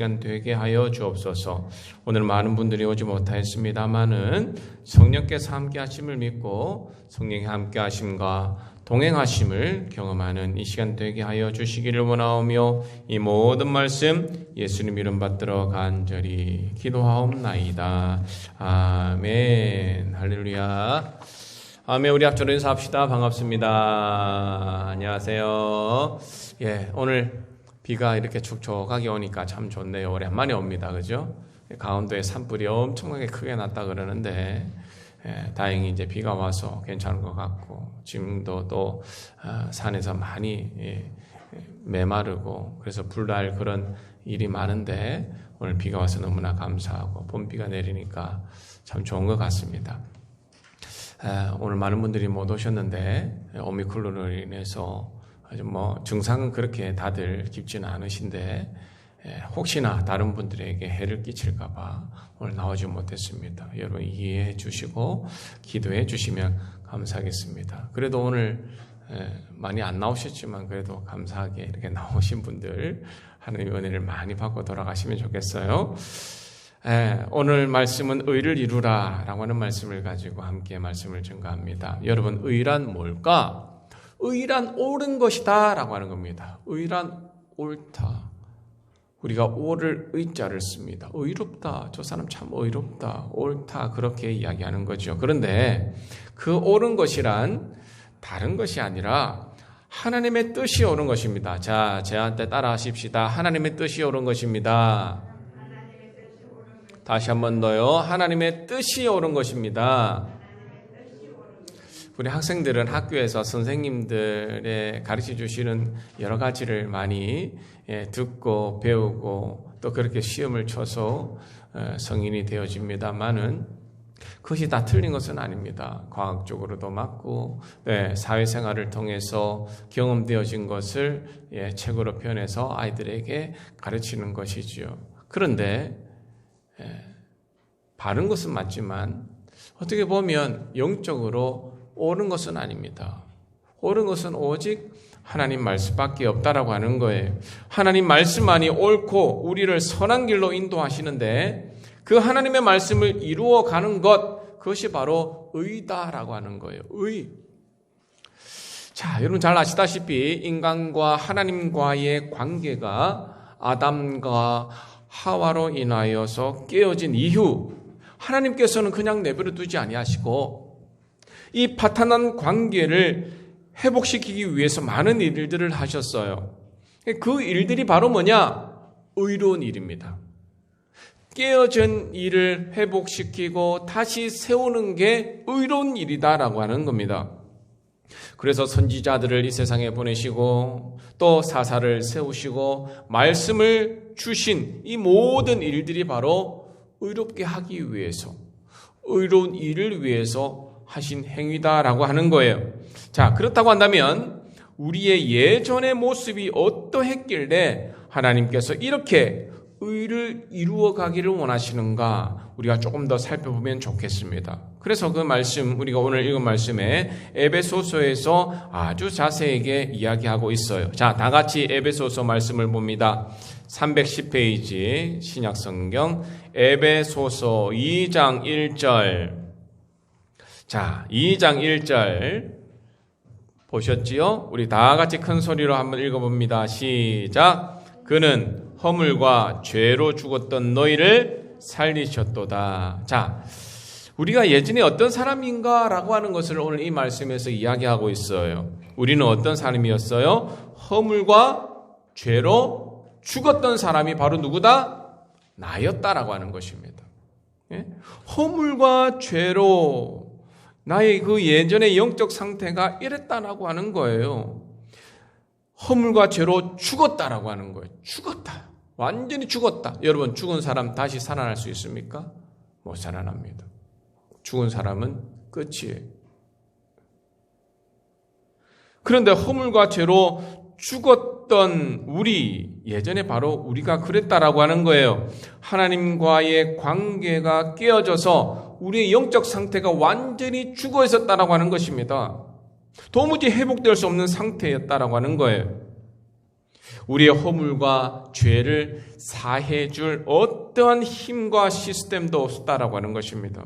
시간 되게 하여 주옵소서. 오늘 많은 분들이 오지 못하였습니다마는 성령께서 함께 하심을 믿고 성령의 함께 하심과 동행하심을 경험하는 이 시간 되게 하여 주시기를 원하오며 이 모든 말씀 예수님 이름 받들어 간절히 기도하옵나이다. 아멘. 할렐루야. 아멘. 우리 앞으로 인사합시다. 반갑습니다. 안녕하세요. 예, 오늘 비가 이렇게 축축하게 오니까 참 좋네요. 오랜만에 옵니다. 그죠? 강원도에 산불이 엄청나게 크게 났다 그러는데 다행히 이제 비가 와서 괜찮은 것 같고 지금도 또 산에서 많이 메마르고 그래서 불날 그런 일이 많은데 오늘 비가 와서 너무나 감사하고 봄비가 내리니까 참 좋은 것 같습니다. 오늘 많은 분들이 못 오셨는데 오미크론으로 인해서 뭐 증상은 그렇게 다들 깊지는 않으신데 혹시나 다른 분들에게 해를 끼칠까봐 오늘 나오지 못했습니다. 여러분 이해해 주시고 기도해 주시면 감사하겠습니다. 그래도 오늘 많이 안 나오셨지만 그래도 감사하게 이렇게 나오신 분들 하나님의 은혜를 많이 받고 돌아가시면 좋겠어요. 오늘 말씀은 의를 이루라 라고 하는 말씀을 가지고 함께 말씀을 증거합니다. 여러분 의란 뭘까? 의란 옳은 것이다 라고 하는 겁니다. 의란 옳다. 우리가 옳을 의자를 씁니다. 의롭다. 저 사람 참 의롭다. 옳다. 그렇게 이야기하는 거죠. 그런데 그 옳은 것이란 다른 것이 아니라 하나님의 뜻이 옳은 것입니다. 자, 저한테 따라 하십시다. 하나님의 뜻이 옳은 것입니다. 다시 한 번 더요. 하나님의 뜻이 옳은 것입니다. 우리 학생들은 학교에서 선생님들의 가르쳐 주시는 여러 가지를 많이 듣고 배우고 또 그렇게 시험을 쳐서 성인이 되어집니다만은 그것이 다 틀린 것은 아닙니다. 과학적으로도 맞고 사회생활을 통해서 경험되어진 것을 책으로 표현해서 아이들에게 가르치는 것이지요. 그런데 바른 것은 맞지만 어떻게 보면 영적으로 옳은 것은 아닙니다. 옳은 것은 오직 하나님 말씀밖에 없다라고 하는 거예요. 하나님 말씀만이 옳고 우리를 선한 길로 인도하시는데 그 하나님의 말씀을 이루어가는 것, 그것이 바로 의다라고 하는 거예요. 의. 자, 여러분 잘 아시다시피 인간과 하나님과의 관계가 아담과 하와로 인하여서 깨어진 이후 하나님께서는 그냥 내버려 두지 아니하시고 이 파탄한 관계를 회복시키기 위해서 많은 일들을 하셨어요. 그 일들이 바로 뭐냐? 의로운 일입니다. 깨어진 일을 회복시키고 다시 세우는 게 의로운 일이다라고 하는 겁니다. 그래서 선지자들을 이 세상에 보내시고 또 사사를 세우시고 말씀을 주신 이 모든 일들이 바로 의롭게 하기 위해서 의로운 일을 위해서 하신 행위다라고 하는 거예요. 자, 그렇다고 한다면 우리의 예전의 모습이 어떠했길래 하나님께서 이렇게 의를 이루어 가기를 원하시는가 우리가 조금 더 살펴보면 좋겠습니다. 그래서 그 말씀, 우리가 오늘 읽은 말씀에 에베소서에서 아주 자세하게 이야기하고 있어요. 자, 다 같이 에베소서 말씀을 봅니다. 310페이지 신약성경 에베소서 2장 1절. 자, 2장 1절 보셨지요? 우리 다 같이 큰 소리로 한번 읽어봅니다. 시작. 그는 허물과 죄로 죽었던 너희를 살리셨도다. 자, 우리가 예전에 어떤 사람인가라고 하는 것을 오늘 이 말씀에서 이야기하고 있어요. 우리는 어떤 사람이었어요? 허물과 죄로 죽었던 사람이 바로 누구다? 나였다라고 하는 것입니다. 허물과 죄로 나의 그 예전의 영적 상태가 이랬다라고 하는 거예요. 허물과 죄로 죽었다라고 하는 거예요. 죽었다. 완전히 죽었다. 여러분, 죽은 사람 다시 살아날 수 있습니까? 못 살아납니다. 죽은 사람은 끝이에요. 그런데 허물과 죄로 죽었던 우리, 예전에 바로 우리가 그랬다라고 하는 거예요. 하나님과의 관계가 깨어져서 우리의 영적 상태가 완전히 죽어 있었다라고 하는 것입니다. 도무지 회복될 수 없는 상태였다라고 하는 거예요. 우리의 허물과 죄를 사해 줄 어떠한 힘과 시스템도 없었다라고 하는 것입니다.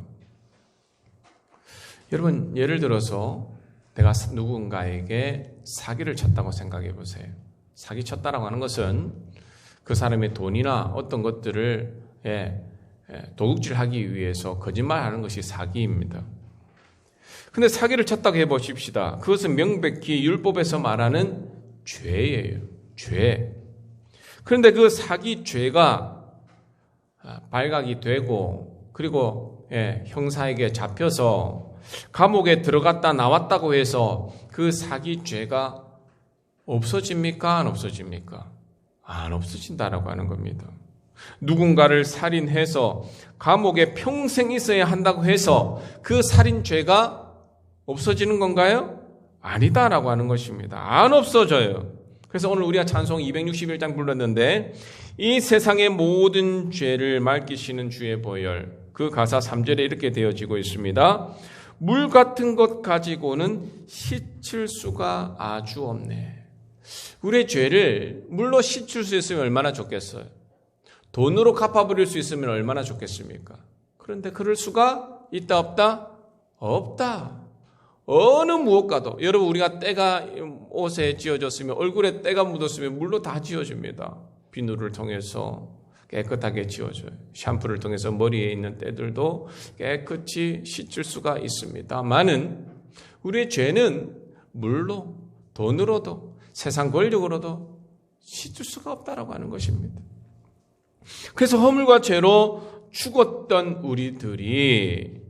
여러분, 예를 들어서 내가 누군가에게 사기를 쳤다고 생각해 보세요. 사기 쳤다라고 하는 것은 그 사람의 돈이나 어떤 것들을 도둑질하기 위해서 거짓말하는 것이 사기입니다. 근데 사기를 쳤다고 해보십시다. 그것은 명백히 율법에서 말하는 죄예요. 죄. 그런데 그 사기 죄가 발각이 되고 그리고 형사에게 잡혀서 감옥에 들어갔다 나왔다고 해서 그 사기 죄가 없어집니까? 안 없어집니까? 안 없어진다라고 하는 겁니다. 누군가를 살인해서 감옥에 평생 있어야 한다고 해서 그 살인죄가 없어지는 건가요? 아니다라고 하는 것입니다. 안 없어져요. 그래서 오늘 우리가 찬송 261장 불렀는데 이 세상의 모든 죄를 맑히시는 주의 보혈, 그 가사 3절에 이렇게 되어지고 있습니다. 물 같은 것 가지고는 씻을 수가 아주 없네. 우리의 죄를 물로 씻을 수 있으면 얼마나 좋겠어요. 돈으로 갚아버릴 수 있으면 얼마나 좋겠습니까? 그런데 그럴 수가 있다 없다? 없다. 어느 무엇과도. 여러분, 우리가 때가 옷에 지어졌으면, 얼굴에 때가 묻었으면 물로 다 지워집니다. 비누를 통해서 깨끗하게 지워져요. 샴푸를 통해서 머리에 있는 때들도 깨끗이 씻을 수가 있습니다만은 우리의 죄는 물로, 돈으로도, 세상 권력으로도 씻을 수가 없다라고 하는 것입니다. 그래서 허물과 죄로 죽었던 우리들이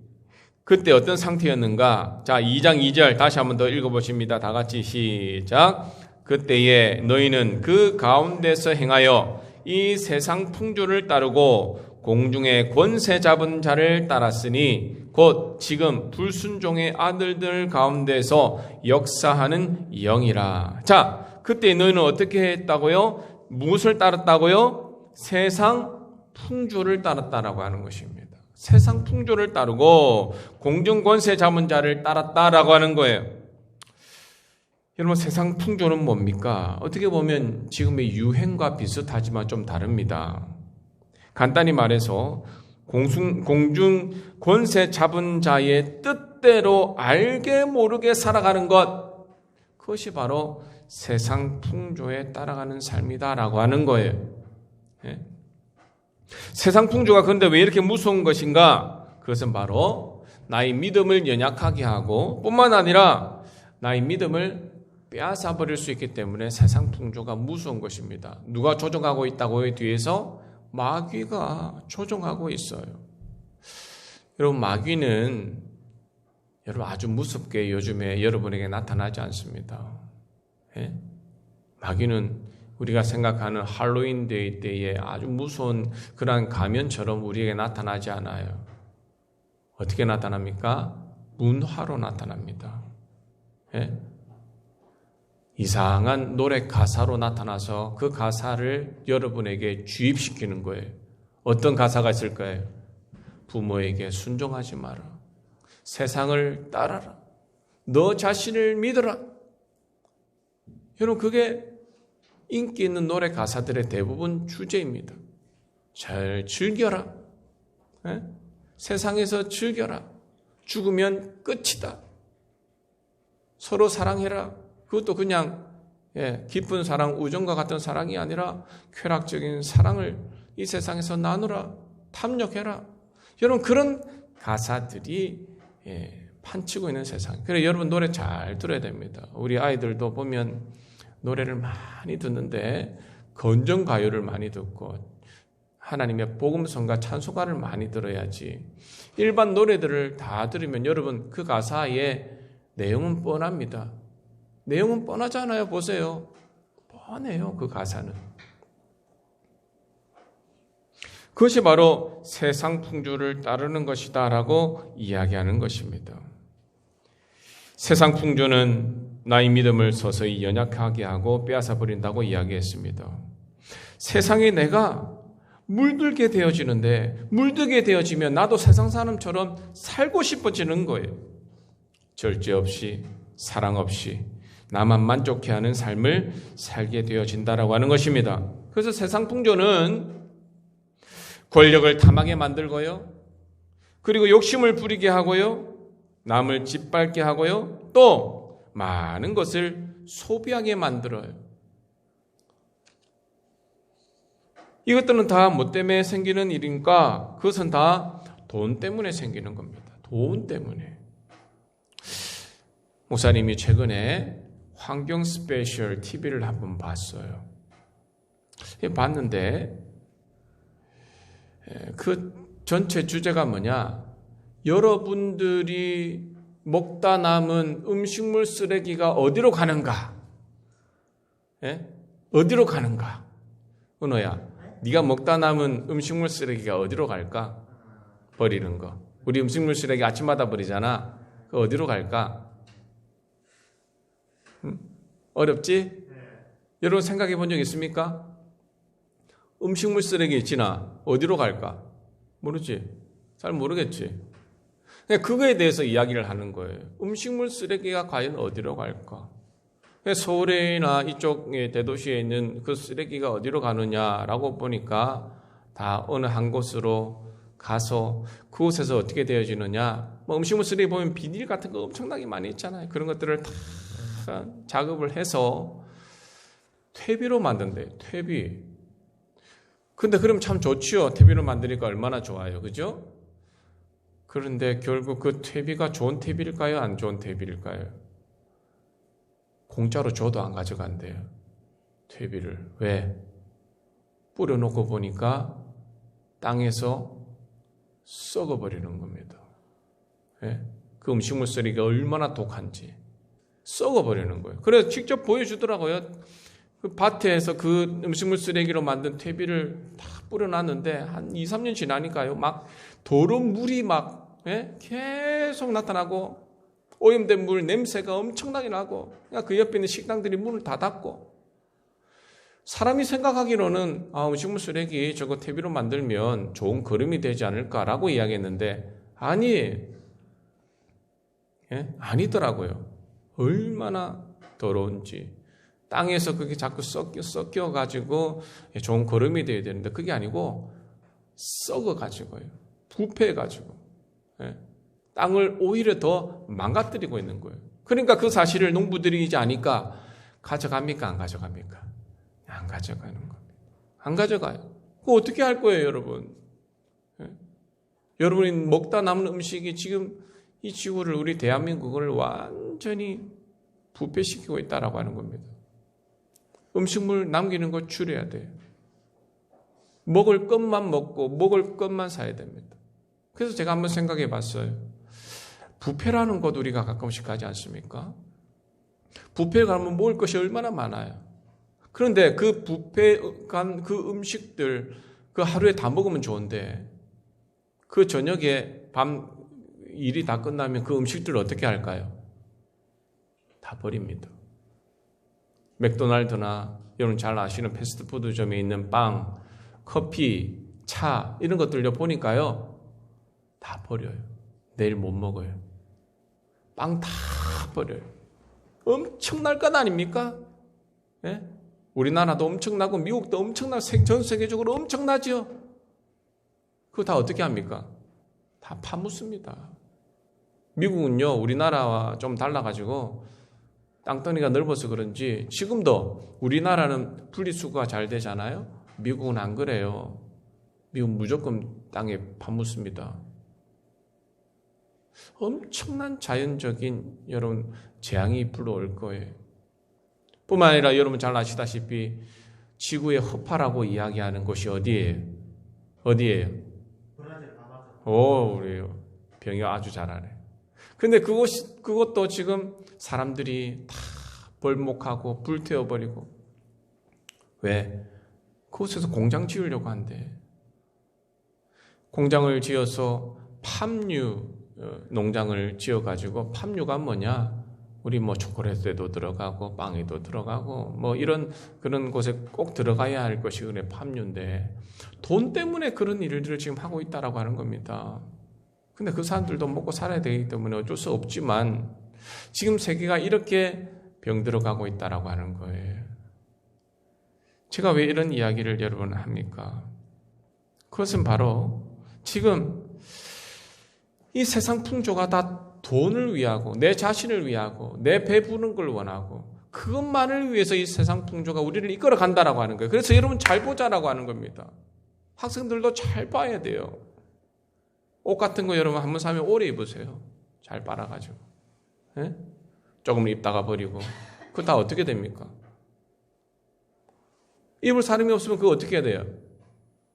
그때 어떤 상태였는가? 자, 2장 2절 다시 한번 더 읽어보십니다. 다 같이 시작. 그때에 너희는 그 가운데서 행하여 이 세상 풍조를 따르고 공중의 권세 잡은 자를 따랐으니 곧 지금 불순종의 아들들 가운데서 역사하는 영이라. 자, 그때 너희는 어떻게 했다고요? 무엇을 따랐다고요? 세상 풍조를 따랐다라고 하는 것입니다. 세상 풍조를 따르고 공중 권세 잡은 자를 따랐다라고 하는 거예요. 여러분, 세상 풍조는 뭡니까? 어떻게 보면 지금의 유행과 비슷하지만 좀 다릅니다. 간단히 말해서 공중 권세 잡은 자의 뜻대로 알게 모르게 살아가는 것, 그것이 바로 세상 풍조에 따라가는 삶이다라고 하는 거예요. 세상 풍조가 그런데 왜 이렇게 무서운 것인가? 그것은 바로 나의 믿음을 연약하게 하고 뿐만 아니라 나의 믿음을 빼앗아 버릴 수 있기 때문에 세상 풍조가 무서운 것입니다. 누가 조종하고 있다고요? 뒤에서 마귀가 조종하고 있어요. 여러분, 마귀는 여러분 아주 무섭게 요즘에 여러분에게 나타나지 않습니다. 마귀는 우리가 생각하는 할로윈 데이 때에 아주 무서운 그런 가면처럼 우리에게 나타나지 않아요. 어떻게 나타납니까? 문화로 나타납니다. 이상한 노래 가사로 나타나서 그 가사를 여러분에게 주입시키는 거예요. 어떤 가사가 있을까요? 부모에게 순종하지 마라. 세상을 따라라. 너 자신을 믿어라. 여러분, 그게 인기 있는 노래 가사들의 대부분 주제입니다. 잘 즐겨라. 세상에서 즐겨라. 죽으면 끝이다. 서로 사랑해라. 그것도 그냥 깊은 사랑, 우정과 같은 사랑이 아니라 쾌락적인 사랑을 이 세상에서 나누라. 탐욕해라. 여러분, 그런 가사들이 판치고 있는 세상. 그래서 여러분 노래 잘 들어야 됩니다. 우리 아이들도 보면 노래를 많이 듣는데 건전가요를 많이 듣고 하나님의 복음성과 찬송가를 많이 들어야지. 일반 노래들을 다 들으면 여러분 그 가사의 내용은 뻔합니다. 내용은 뻔하잖아요. 보세요. 뻔해요. 그 가사는. 그것이 바로 세상 풍조를 따르는 것이다 라고 이야기하는 것입니다. 세상 풍조는 나의 믿음을 서서히 연약하게 하고 빼앗아 버린다고 이야기했습니다. 세상에 내가 물들게 되어지는데 물들게 되어지면 나도 세상 사람처럼 살고 싶어지는 거예요. 절제 없이, 사랑 없이, 나만 만족해 하는 삶을 살게 되어진다라고 하는 것입니다. 그래서 세상 풍조는 권력을 탐하게 만들고요. 그리고 욕심을 부리게 하고요. 남을 짓밟게 하고요. 또 많은 것을 소비하게 만들어요. 이것들은 다 뭐 때문에 생기는 일인가? 그것은 다 돈 때문에 생기는 겁니다. 돈 때문에. 목사님이 최근에 환경 스페셜 TV를 한번 봤어요. 봤는데 그 전체 주제가 뭐냐? 여러분들이 먹다 남은 음식물 쓰레기가 어디로 가는가? 예? 어디로 가는가? 은호야, 네가 먹다 남은 음식물 쓰레기가 어디로 갈까? 버리는 거. 우리 음식물 쓰레기 아침마다 버리잖아. 그 어디로 갈까? 어렵지? 여러분 생각해 본 적 있습니까? 음식물 쓰레기 있지나 어디로 갈까? 모르지? 잘 모르겠지? 그거에 대해서 이야기를 하는 거예요. 음식물 쓰레기가 과연 어디로 갈까? 서울이나 이쪽 대도시에 있는 그 쓰레기가 어디로 가느냐라고 보니까 다 어느 한 곳으로 가서 그곳에서 어떻게 되어지느냐. 뭐 음식물 쓰레기 보면 비닐 같은 거 엄청나게 많이 있잖아요. 그런 것들을 다 작업을 해서 퇴비로 만든대요. 퇴비. 근데 그럼 참 좋지요. 퇴비로 만드니까 얼마나 좋아요. 그죠? 그런데 결국 그 퇴비가 좋은 퇴비일까요? 안 좋은 퇴비일까요? 공짜로 줘도 안 가져간대요. 퇴비를. 왜? 뿌려놓고 보니까 땅에서 썩어버리는 겁니다. 예? 그 음식물 쓰레기가 얼마나 독한지 썩어버리는 거예요. 그래서 직접 보여주더라고요. 그 밭에서 그 음식물 쓰레기로 만든 퇴비를 다 뿌려놨는데 한 2, 3년 지나니까요. 막 도로 물이 막 계속 나타나고 오염된 물 냄새가 엄청나게 나고 그 옆에 있는 식당들이 문을 다 닫고 사람이 생각하기로는 음식물 쓰레기 저거 퇴비로 만들면 좋은 거름이 되지 않을까라고 이야기했는데 아니더라고요. 얼마나 더러운지. 땅에서 그게 자꾸 섞여가지고 좋은 거름이 되어야 되는데 그게 아니고 썩어가지고요. 부패해가지고 땅을 오히려 더 망가뜨리고 있는 거예요. 그러니까 그 사실을 농부들이 이제 아니까 가져갑니까? 안 가져갑니까? 안 가져가는 겁니다. 안 가져가요. 그거 어떻게 할 거예요, 여러분? 여러분이 먹다 남은 음식이 지금 이 지구를 우리 대한민국을 완전히 부패시키고 있다라고 하는 겁니다. 음식물 남기는 거 줄여야 돼요. 먹을 것만 먹고 먹을 것만 사야 됩니다. 그래서 제가 한번 생각해 봤어요. 뷔페라는 곳 우리가 가끔씩 가지 않습니까? 뷔페에 가면 먹을 것이 얼마나 많아요. 그런데 그 뷔페 간 그 음식들 그 하루에 다 먹으면 좋은데 그 저녁에 밤 일이 다 끝나면 그 음식들을 어떻게 할까요? 다 버립니다. 맥도날드나 여러분 잘 아시는 패스트푸드점에 있는 빵, 커피, 차 이런 것들요 보니까요 다 버려요. 내일 못 먹어요. 빵 다 버려요. 엄청날 것 아닙니까? 예? 우리나라도 엄청나고 미국도 엄청나고 전 세계적으로 엄청나죠. 그거 다 어떻게 합니까? 다 파묻습니다. 미국은요 우리나라와 좀 달라가지고 땅덩이가 넓어서 그런지 지금도 우리나라는 분리수거가 잘 되잖아요. 미국은 안 그래요. 미국은 무조건 땅에 파묻습니다. 엄청난 자연적인 여러분 재앙이 불러올 거예요. 뿐만 아니라 여러분 잘 아시다시피 지구의 허파라고 이야기하는 곳이 어디예요? 어디예요? 우리 병이 아주 잘하네. 근데 그것도 지금 사람들이 다 벌목하고 불태워버리고 왜? 그곳에서 공장 지으려고 한대. 공장을 지어서 팜유 농장을 지어가지고 팜유가 뭐냐? 우리 뭐 초콜릿에도 들어가고 빵에도 들어가고 뭐 이런 그런 곳에 꼭 들어가야 할 것이 그래 팜유인데 돈 때문에 그런 일들을 지금 하고 있다라고 하는 겁니다. 근데 그 사람들도 먹고 살아야 되기 때문에 어쩔 수 없지만 지금 세계가 이렇게 병들어 가고 있다라고 하는 거예요. 제가 왜 이런 이야기를 여러분 합니까? 그것은 바로 지금 이 세상 풍조가 다 돈을 위하고 내 자신을 위하고 내 배부른 걸 원하고 그것만을 위해서 이 세상 풍조가 우리를 이끌어 간다라고 하는 거예요. 그래서 여러분 잘 보자라고 하는 겁니다. 학생들도 잘 봐야 돼요. 옷 같은 거 여러분 한번 사면 오래 입으세요. 잘 빨아가지고. 예? 조금 입다가 버리고. 그거 다 어떻게 됩니까? 입을 사람이 없으면 그거 어떻게 해야 돼요?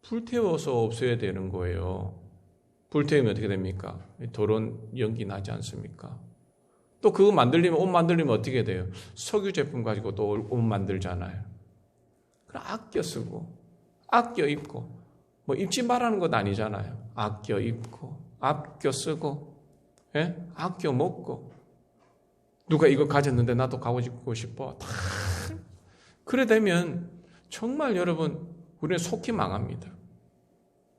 불태워서 없애야 되는 거예요. 불태우면 어떻게 됩니까? 더러운 연기 나지 않습니까? 또 그거 옷 만들려면 어떻게 돼요? 석유 제품 가지고 또 옷 만들잖아요. 그럼 아껴 쓰고, 아껴 입고, 뭐 입지 말라는 건 아니잖아요. 아껴 입고, 아껴 쓰고, 예? 아껴 먹고. 누가 이거 가졌는데 나도 가지고 싶어. 다 그래 되면 정말 여러분 우리는 속히 망합니다.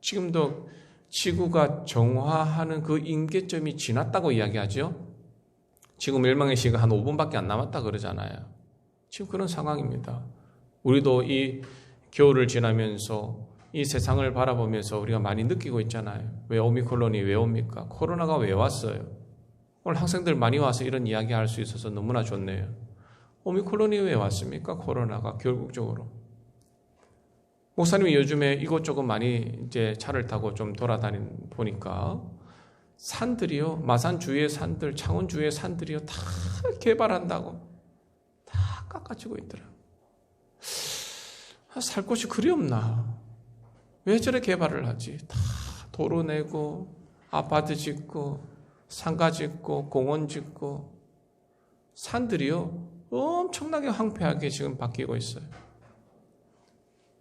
지금도 지구가 정화하는 그 임계점이 지났다고 이야기하죠. 지금 멸망의 시간 한 5분밖에 안 남았다 그러잖아요. 지금 그런 상황입니다. 우리도 이 겨울을 지나면서 이 세상을 바라보면서 우리가 많이 느끼고 있잖아요. 왜 오미크론이 왜 옵니까? 코로나가 왜 왔어요? 오늘 학생들 많이 와서 이런 이야기 할 수 있어서 너무나 좋네요. 오미크론이 왜 왔습니까? 코로나가 결국적으로. 목사님이 요즘에 이곳저곳 많이 이제 차를 타고 좀 보니까 산들이요, 마산 주위의 산들, 창원 주위의 산들이요, 다 개발한다고 다 깎아지고 있더라고요. 살 곳이 그리 없나? 왜 저래 개발을 하지? 다 도로 내고 아파트 짓고 상가 짓고 공원 짓고 산들이요 엄청나게 황폐하게 지금 바뀌고 있어요.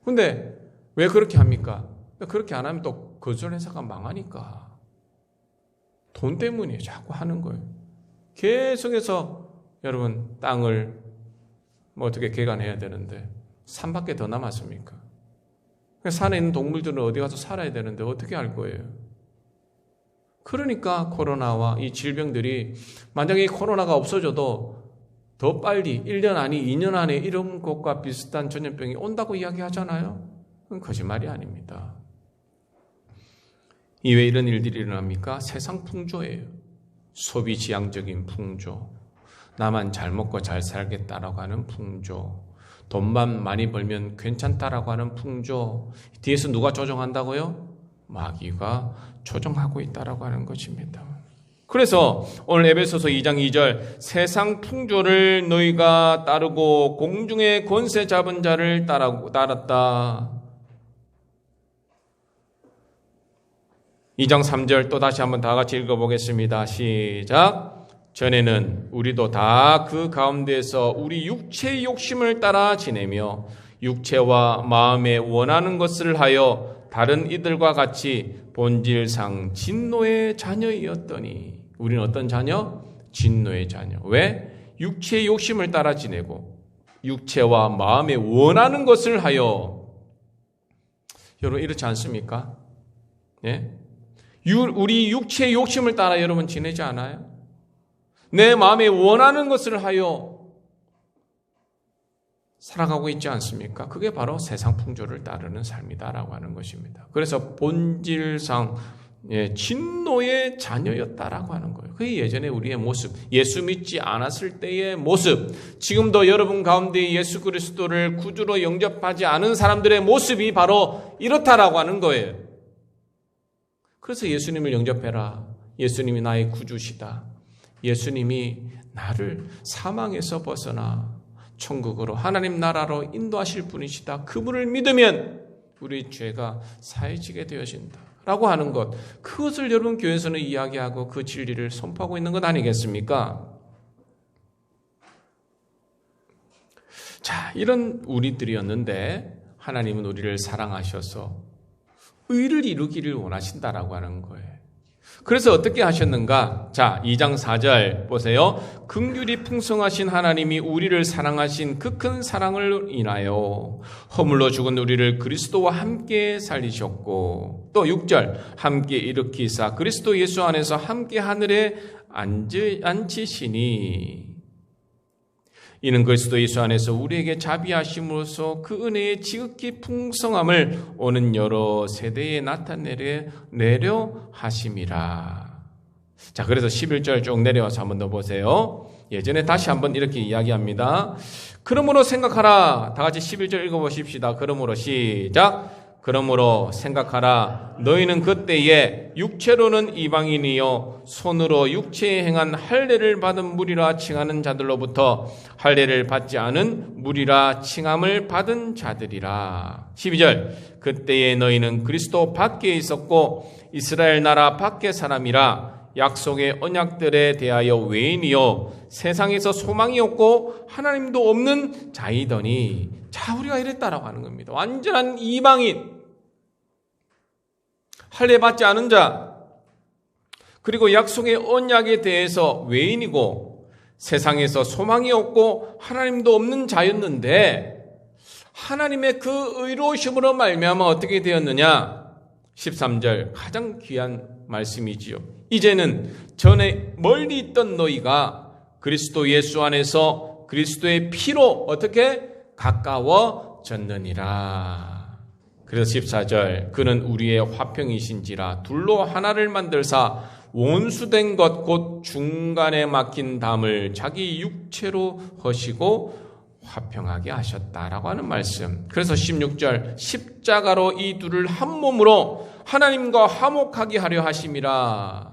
근데 왜 그렇게 합니까? 그렇게 안 하면 또 건설회사가 망하니까. 돈 때문에 자꾸 하는 거예요. 계속해서 여러분 땅을 뭐 어떻게 개간해야 되는데 산밖에 더 남았습니까? 산에 있는 동물들은 어디 가서 살아야 되는데 어떻게 할 거예요? 그러니까 코로나와 이 질병들이 만약에 코로나가 없어져도 더 빨리 1년 아니 2년 안에 이런 것과 비슷한 전염병이 온다고 이야기하잖아요. 그건 거짓말이 아닙니다. 왜 이런 일들이 일어납니까? 세상 풍조예요. 소비 지향적인 풍조, 나만 잘 먹고 잘 살겠다라고 하는 풍조, 돈만 많이 벌면 괜찮다라고 하는 풍조, 뒤에서 누가 조정한다고요? 마귀가 조정하고 있다라고 하는 것입니다. 그래서 오늘 에베소서 2장 2절 세상 풍조를 너희가 따르고 공중의 권세 잡은 자를 따랐다. 2장 3절 또 다시 한번 다 같이 읽어보겠습니다. 시작. 전에는 우리도 다 그 가운데서 우리 육체의 욕심을 따라 지내며 육체와 마음에 원하는 것을 하여 다른 이들과 같이 본질상 진노의 자녀이었더니 우리는 어떤 자녀? 진노의 자녀. 왜? 육체의 욕심을 따라 지내고 육체와 마음에 원하는 것을 하여. 여러분 이렇지 않습니까? 예? 우리 육체의 욕심을 따라 여러분 지내지 않아요? 내 마음에 원하는 것을 하여 살아가고 있지 않습니까? 그게 바로 세상 풍조를 따르는 삶이다라고 하는 것입니다. 그래서 본질상 진노의 자녀였다라고 하는 거예요. 그게 예전에 우리의 모습, 예수 믿지 않았을 때의 모습, 지금도 여러분 가운데 예수 그리스도를 구주로 영접하지 않은 사람들의 모습이 바로 이렇다라고 하는 거예요. 그래서 예수님을 영접해라. 예수님이 나의 구주시다. 예수님이 나를 사망에서 벗어나 천국으로 하나님 나라로 인도하실 분이시다. 그분을 믿으면 우리 죄가 사해지게 되어진다. 라고 하는 것. 그것을 여러분 교회에서는 이야기하고 그 진리를 선포하고 있는 것 아니겠습니까? 자, 이런 우리들이었는데 하나님은 우리를 사랑하셔서 의를 이루기를 원하신다라고 하는 거예요. 그래서 어떻게 하셨는가? 자, 2장 4절 보세요. 긍휼이 풍성하신 하나님이 우리를 사랑하신 그 큰 사랑을 인하여 허물로 죽은 우리를 그리스도와 함께 살리셨고, 또 6절 함께 일으키사 그리스도 예수 안에서 함께 하늘에 앉히시니. 이는 그리스도 예수 안에서 우리에게 자비하심으로써 그 은혜의 지극히 풍성함을 오는 여러 세대에 나타내려 하심이라. 자, 그래서 11절 쭉 내려와서 한번 더 보세요. 예전에 다시 한번 이렇게 이야기합니다. 그러므로 생각하라. 다 같이 11절 읽어보십시다. 그러므로 시작. 그러므로 생각하라. 너희는 그때에 육체로는 이방인이요 손으로 육체에 행한 할례를 받은 무리라 칭하는 자들로부터 할례를 받지 않은 무리라 칭함을 받은 자들이라. 12절. 그때에 너희는 그리스도 밖에 있었고 이스라엘 나라 밖의 사람이라. 약속의 언약들에 대하여 외인이요 세상에서 소망이 없고 하나님도 없는 자이더니. 자, 우리가 이랬다라고 하는 겁니다. 완전한 이방인, 할례 받지 않은 자, 그리고 약속의 언약에 대해서 외인이고 세상에서 소망이 없고 하나님도 없는 자였는데 하나님의 그 의로우심으로 말미암아 어떻게 되었느냐? 13절 가장 귀한 말씀이지요. 이제는 전에 멀리 있던 너희가 그리스도 예수 안에서 그리스도의 피로 어떻게 가까워졌느니라. 그래서 14절 그는 우리의 화평이신지라 둘로 하나를 만들사 원수된 것 곧 중간에 막힌 담을 자기 육체로 허시고 화평하게 하셨다라고 하는 말씀. 그래서 16절 십자가로 이 둘을 한 몸으로 하나님과 화목하게 하려 하심이라.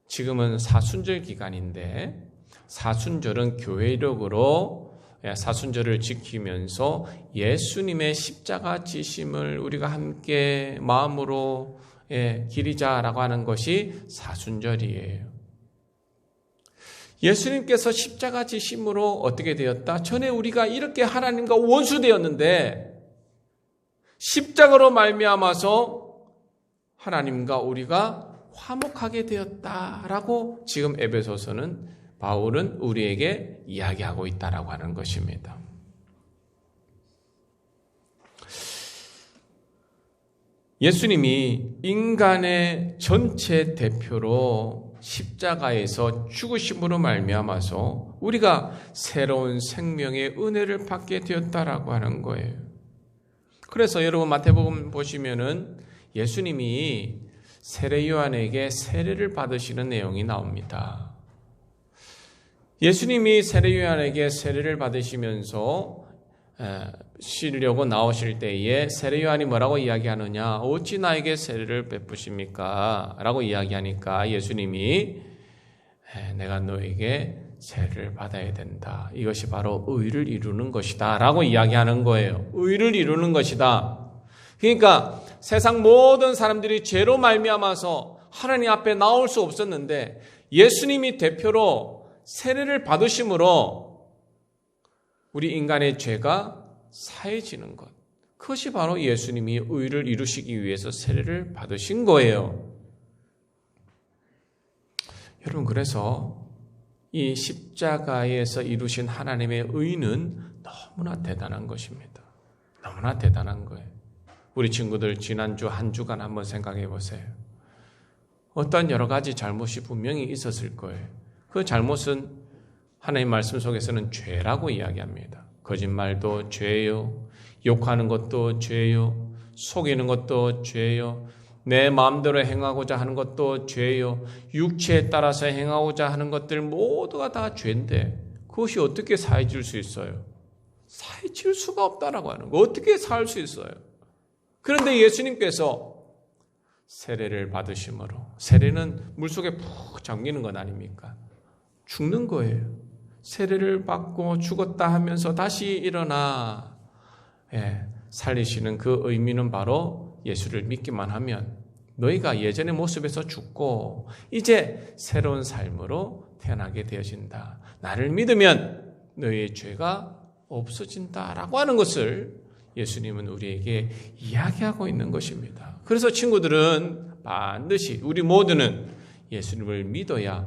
지금은 사순절 기간인데 사순절은 교회력으로 사순절을 지키면서 예수님의 십자가 지심을 우리가 함께 마음으로 기리자라고 하는 것이 사순절이에요. 예수님께서 십자가 지심으로 어떻게 되었다? 전에 우리가 이렇게 하나님과 원수되었는데 십자가로 말미암아서 하나님과 우리가 화목하게 되었다라고 지금 에베소서는 바울은 우리에게 이야기하고 있다라고 하는 것입니다. 예수님이 인간의 전체 대표로 십자가에서 죽으심으로 말미암아서 우리가 새로운 생명의 은혜를 받게 되었다라고 하는 거예요. 그래서 여러분 마태복음 보시면은 예수님이 세례 요한에게 세례를 받으시는 내용이 나옵니다. 예수님이 세례 요한에게 세례를 받으시면서 쉬려고 나오실 때에 세례 요한이 뭐라고 이야기하느냐? 어찌 나에게 세례를 베푸십니까? 라고 이야기하니까 예수님이 내가 너에게 세례를 받아야 된다. 이것이 바로 의를 이루는 것이다. 라고 이야기하는 거예요. 의를 이루는 것이다. 그러니까 세상 모든 사람들이 죄로 말미암아서 하나님 앞에 나올 수 없었는데 예수님이 대표로 세례를 받으심으로 우리 인간의 죄가 사해지는 것. 그것이 바로 예수님이 의를 이루시기 위해서 세례를 받으신 거예요. 여러분, 그래서 이 십자가에서 이루신 하나님의 의는 너무나 대단한 것입니다. 너무나 대단한 거예요. 우리 친구들 지난주 한 주간 한번 생각해 보세요. 어떤 여러 가지 잘못이 분명히 있었을 거예요. 그 잘못은 하나님 말씀 속에서는 죄라고 이야기합니다. 거짓말도 죄요. 욕하는 것도 죄요. 속이는 것도 죄요. 내 마음대로 행하고자 하는 것도 죄요. 육체에 따라서 행하고자 하는 것들 모두가 다 죄인데 그것이 어떻게 사해질 수 있어요? 사해질 수가 없다라고 하는 거. 어떻게 살 수 있어요? 그런데 예수님께서 세례를 받으심으로, 세례는 물속에 푹 잠기는 건 아닙니까? 죽는 거예요. 세례를 받고 죽었다 하면서 다시 일어나 살리시는 그 의미는 바로 예수를 믿기만 하면 너희가 예전의 모습에서 죽고 이제 새로운 삶으로 태어나게 되어진다. 나를 믿으면 너희의 죄가 없어진다라고 하는 것을 예수님은 우리에게 이야기하고 있는 것입니다. 그래서 친구들은 반드시 우리 모두는 예수님을 믿어야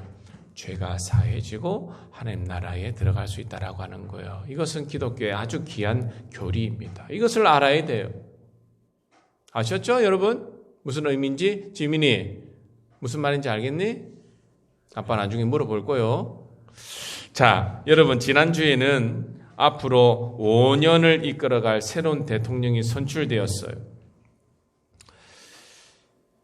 죄가 사해지고 하나님 나라에 들어갈 수 있다라고 하는 거예요. 이것은 기독교의 아주 귀한 교리입니다. 이것을 알아야 돼요. 아셨죠, 여러분? 무슨 의미인지? 지민이 무슨 말인지 알겠니? 아빠 나중에 물어볼 거요. 자, 여러분 지난주에는 앞으로 5년을 이끌어갈 새로운 대통령이 선출되었어요.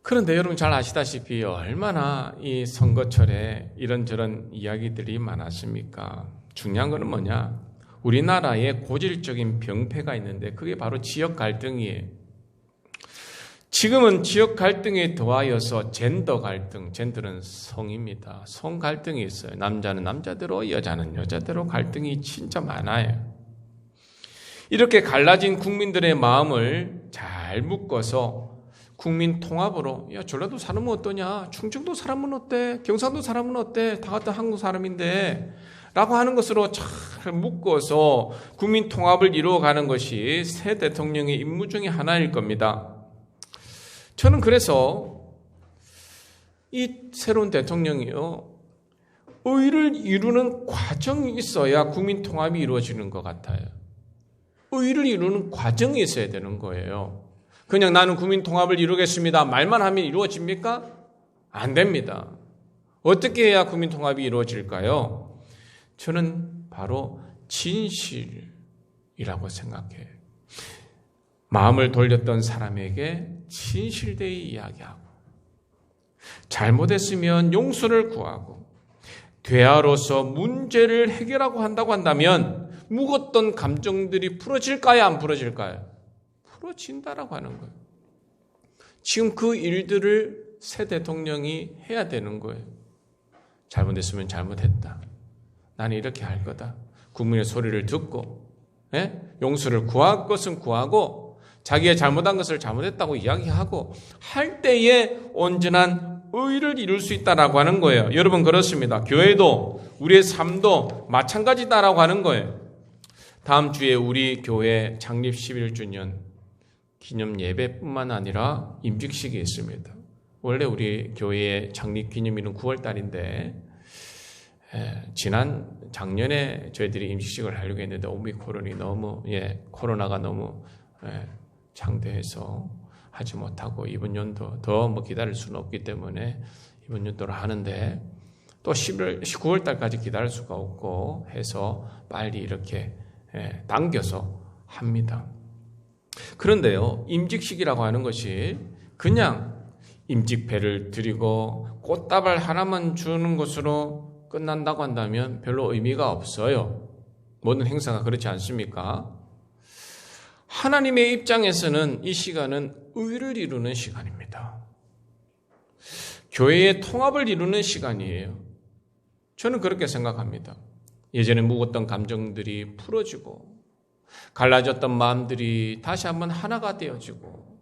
그런데 여러분 잘 아시다시피 얼마나 이 선거철에 이런저런 이야기들이 많았습니까? 중요한 거는 뭐냐? 우리나라에 고질적인 병폐가 있는데 그게 바로 지역 갈등이에요. 지금은 지역 갈등에 더하여서 젠더 갈등, 젠더는 성입니다. 성 갈등이 있어요. 남자는 남자대로, 여자는 여자대로 갈등이 진짜 많아요. 이렇게 갈라진 국민들의 마음을 잘 묶어서 국민 통합으로, 야, 전라도 사람은 어떠냐? 충청도 사람은 어때? 경상도 사람은 어때? 다 같은 한국 사람인데 라고 하는 것으로 잘 묶어서 국민 통합을 이루어가는 것이 새 대통령의 임무 중에 하나일 겁니다. 저는 그래서 이 새로운 대통령이요, 의를 이루는 과정이 있어야 국민 통합이 이루어지는 것 같아요. 의를 이루는 과정이 있어야 되는 거예요. 그냥 나는 국민 통합을 이루겠습니다. 말만 하면 이루어집니까? 안 됩니다. 어떻게 해야 국민 통합이 이루어질까요? 저는 바로 진실이라고 생각해요. 마음을 돌렸던 사람에게 진실되이 이야기하고, 잘못했으면 용서를 구하고, 대화로서 문제를 해결하고 한다고 한다면 묵었던 감정들이 풀어질까요? 안 풀어질까요? 풀어진다라고 하는 거예요. 지금 그 일들을 새 대통령이 해야 되는 거예요. 잘못했으면 잘못했다. 나는 이렇게 할 거다. 국민의 소리를 듣고, 용서를 구할 것은 구하고, 자기의 잘못한 것을 잘못했다고 이야기하고 할 때에 온전한 의를 이룰 수 있다라고 하는 거예요. 여러분 그렇습니다. 교회도 우리의 삶도 마찬가지다라고 하는 거예요. 다음 주에 우리 교회 창립 11주년 기념 예배뿐만 아니라 임직식이 있습니다. 원래 우리 교회의 창립 기념일은 9월 달인데 작년에 저희들이 임직식을 하려고 했는데 코로나가 너무 장대해서 하지 못하고 이번 연도 더 기다릴 수는 없기 때문에 이번 연도로 하는데 또 9월 달까지 기다릴 수가 없고 해서 빨리 이렇게 당겨서 합니다. 그런데요, 임직식이라고 하는 것이 그냥 임직패를 드리고 꽃다발 하나만 주는 것으로 끝난다고 한다면 별로 의미가 없어요. 모든 행사가 그렇지 않습니까? 하나님의 입장에서는 이 시간은 의를 이루는 시간입니다. 교회의 통합을 이루는 시간이에요. 저는 그렇게 생각합니다. 예전에 묵었던 감정들이 풀어지고 갈라졌던 마음들이 다시 한번 하나가 되어지고,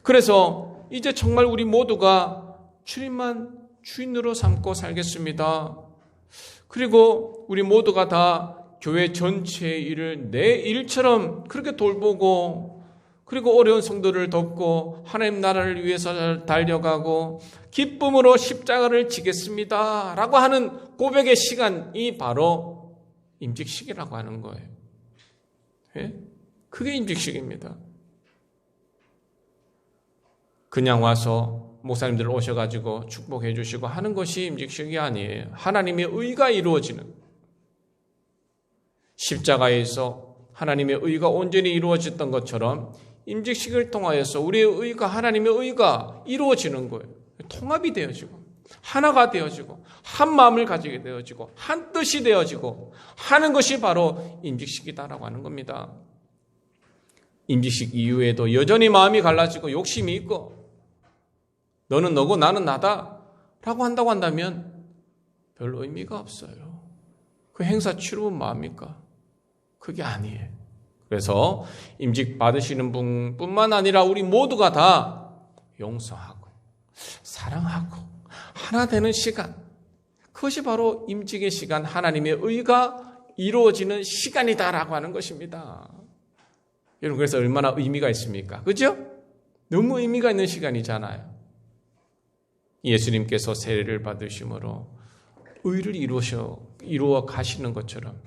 그래서 이제 정말 우리 모두가 주님만 주인으로 삼고 살겠습니다. 그리고 우리 모두가 다 교회 전체의 일을 내 일처럼 그렇게 돌보고, 그리고 어려운 성도를 돕고 하나님 나라를 위해서 달려가고 기쁨으로 십자가를 지겠습니다 라고 하는 고백의 시간이 바로 임직식이라고 하는 거예요. 그게 임직식입니다. 그냥 와서 목사님들 오셔가지고 축복해 주시고 하는 것이 임직식이 아니에요. 하나님의 의가 이루어지는, 십자가에서 하나님의 의가 온전히 이루어졌던 것처럼 임직식을 통하여서 우리의 의가, 하나님의 의가 이루어지는 거예요. 통합이 되어지고 하나가 되어지고 한 마음을 가지게 되어지고 한 뜻이 되어지고 하는 것이 바로 임직식이다라고 하는 겁니다. 임직식 이후에도 여전히 마음이 갈라지고 욕심이 있고 너는 너고 나는 나다 라고 한다고 한다면 별 의미가 없어요. 그 행사 치르면 뭐합니까? 그게 아니에요. 그래서 임직 받으시는 분뿐만 아니라 우리 모두가 다 용서하고 사랑하고 하나 되는 시간, 그것이 바로 임직의 시간, 하나님의 의가 이루어지는 시간이다라고 하는 것입니다. 여러분, 그래서 얼마나 의미가 있습니까? 그죠? 너무 의미가 있는 시간이잖아요. 예수님께서 세례를 받으심으로 의를 이루어 가시는 것처럼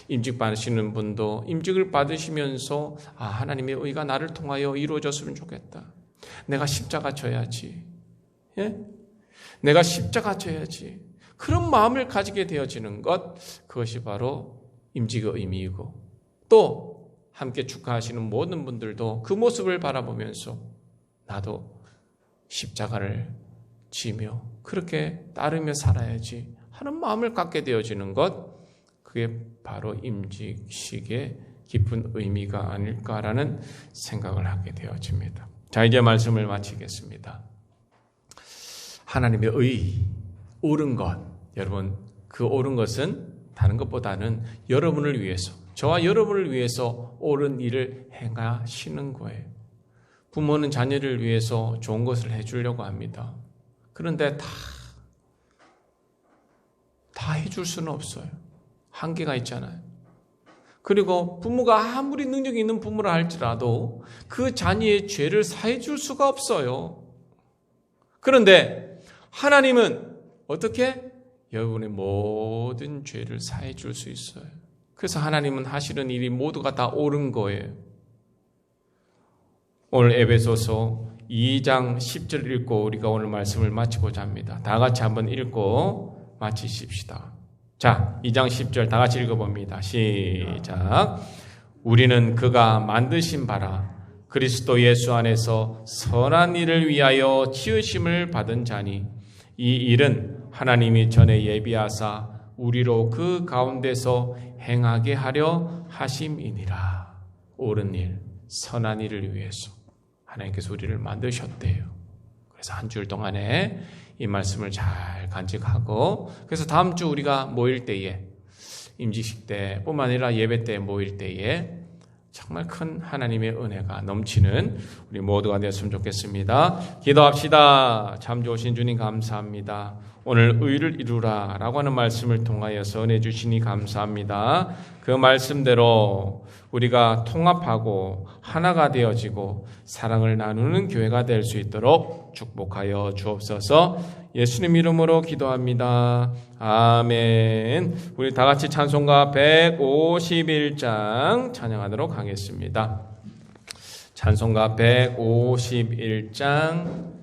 임직 받으시는 분도 임직을 받으시면서 하나님의 의가 나를 통하여 이루어졌으면 좋겠다. 내가 십자가 져야지. 내가 십자가 져야지. 그런 마음을 가지게 되어지는 것, 그것이 바로 임직의 의미이고, 또 함께 축하하시는 모든 분들도 그 모습을 바라보면서 나도 십자가를 지며 그렇게 따르며 살아야지 하는 마음을 갖게 되어지는 것, 그게 바로 임직식의 깊은 의미가 아닐까라는 생각을 하게 되어집니다. 자, 이제 말씀을 마치겠습니다. 하나님의 옳은 것, 여러분, 그 옳은 것은 다른 것보다는 여러분을 위해서, 저와 여러분을 위해서 옳은 일을 행하시는 거예요. 부모는 자녀를 위해서 좋은 것을 해주려고 합니다. 그런데 다 해줄 수는 없어요. 한계가 있잖아요. 그리고 부모가 아무리 능력이 있는 부모라 할지라도 그 자녀의 죄를 사해줄 수가 없어요. 그런데 하나님은 어떻게? 여러분의 모든 죄를 사해줄 수 있어요. 그래서 하나님은 하시는 일이 모두가 다 옳은 거예요. 오늘 에베소서 2장 10절 읽고 우리가 오늘 말씀을 마치고자 합니다. 다 같이 한번 읽고 마치십시다. 자, 2장 10절 다 같이 읽어봅니다. 시작. 우리는 그가 만드신 바라 그리스도 예수 안에서 선한 일을 위하여 지으심을 받은 자니 이 일은 하나님이 전에 예비하사 우리로 그 가운데서 행하게 하려 하심이니라. 옳은 일, 선한 일을 위해서 하나님께서 우리를 만드셨대요. 그래서 한 주일 동안에 이 말씀을 잘 간직하고, 그래서 다음 주 우리가 모일 때에, 임직식 때뿐만 아니라 예배 때 모일 때에 정말 큰 하나님의 은혜가 넘치는 우리 모두가 되었으면 좋겠습니다. 기도합시다. 참 좋으신 주님 감사합니다. 오늘 의를 이루라 라고 하는 말씀을 통하여서 은혜 주시니 감사합니다. 그 말씀대로 우리가 통합하고 하나가 되어지고 사랑을 나누는 교회가 될 수 있도록 축복하여 주옵소서. 예수님 이름으로 기도합니다. 아멘. 우리 다 같이 찬송가 151장 찬양하도록 하겠습니다. 찬송가 151장